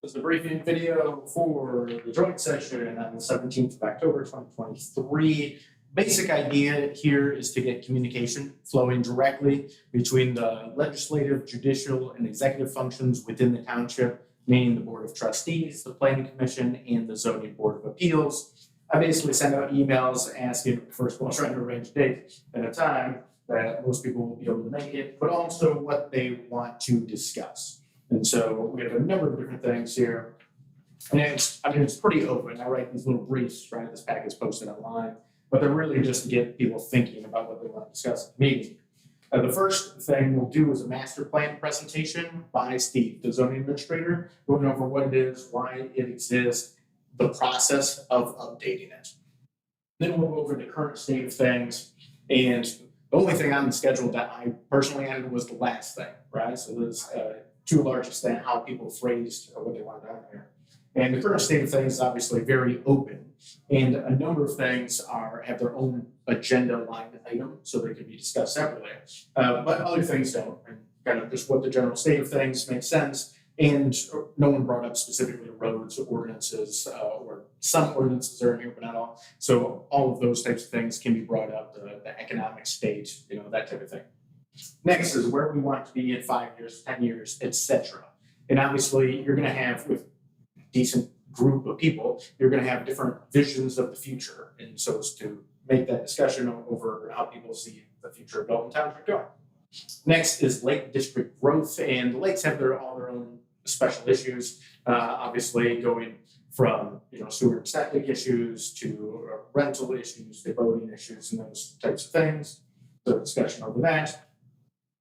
This is a briefing video for the joint session on the 17th of October, 2023. Basic idea here is to get communication flowing directly between the legislative, judicial, and executive functions within the township, meaning the Board of Trustees, the Planning Commission, and the Zoning Board of Appeals. I basically send out emails asking, first of all, trying to arrange a date and a time that most people will be able to make it, but also what they want to discuss. And so we have a number of different things here. And it's pretty open. I write these little briefs, right? This packet is posted online, but they're really just to get people thinking about what they want to discuss at the meeting. The first thing we'll do is a master plan presentation by Steve, the zoning administrator, going over what it is, why it exists, the process of updating it. Then we'll go over the current state of things. And the only thing on the schedule that I personally added was the last thing, right? So there's to a large extent how people phrased what they wanted out here. And the current state of things is obviously very open, and a number of things have their own agenda line item, so they can be discussed separately. But other things don't, and kind of just what the general state of things makes sense. And no one brought up specifically roads, ordinances, or some ordinances are in here, but not all. So all of those types of things can be brought up, the economic state, that type of thing. Next is where we want to be in 5 years, 10 years, etc. And obviously, you're going to have, with a decent group of people, you're going to have different visions of the future. And so it's to make that discussion over how people see the future of Dalton Township going. Next is lake district growth, and the lakes have all their own special issues. Obviously, going from sewer and septic issues to rental issues, to boating issues, and those types of things. So discussion over that.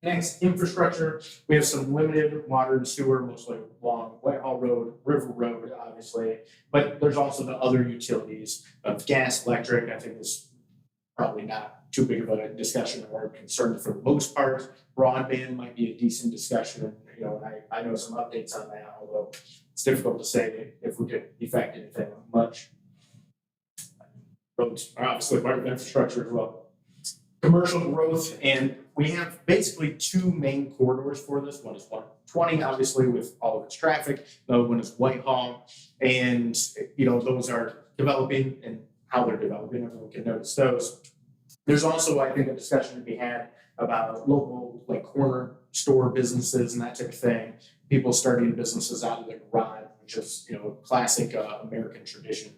Next, infrastructure. We have some limited water and sewer, mostly along Whitehall Road, River Road, obviously. But there's also the other utilities of gas, electric. I think is probably not too big of a discussion or concern for the most part. Broadband might be a decent discussion. And I know some updates on that, although it's difficult to say if we could effect anything much. Roads are obviously part of infrastructure as well. Commercial growth, and we have basically two main corridors for this. One is 120, obviously, with all of its traffic. The other one is Whitehall, and those are developing, and how they're developing, everyone can notice those. There's also, I think, a discussion to be had about local, corner store businesses and that type of thing. People starting businesses out of their garage, which is, classic American tradition.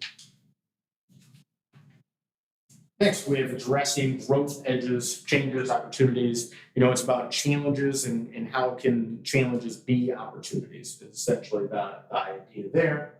Next, we have addressing growth edges, changes, opportunities. It's about challenges and how can challenges be opportunities, is essentially the idea there.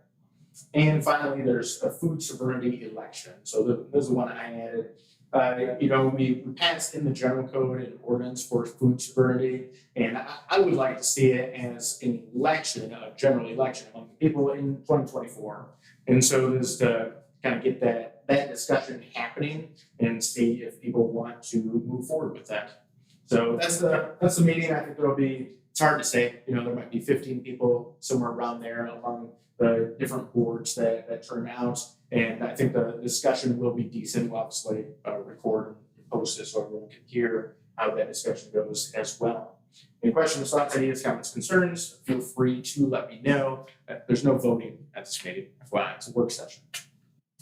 And finally, there's a food sovereignty election. So this is one I added. We passed in the general code an ordinance for food sovereignty, and I would like to see it as an election, a general election among people in 2024. And so this to kind of get that discussion happening and see if people want to move forward with that. So that's the meeting. I think it's hard to say, there might be 15 people somewhere around there among the different boards that turn out. And I think the discussion will be decent. We'll obviously record and post it so everyone can hear how that discussion goes as well. Any questions, thoughts, ideas, comments, concerns, feel free to let me know. There's no voting at this meeting, FYI, it's a work session.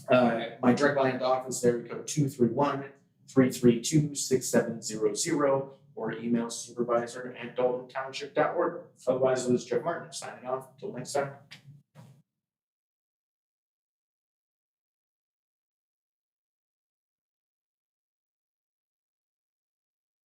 My direct line to office there, code 231-332-6700, or email supervisor@daltontownship.org. Otherwise, this is Jeff Martin signing off. Until next time.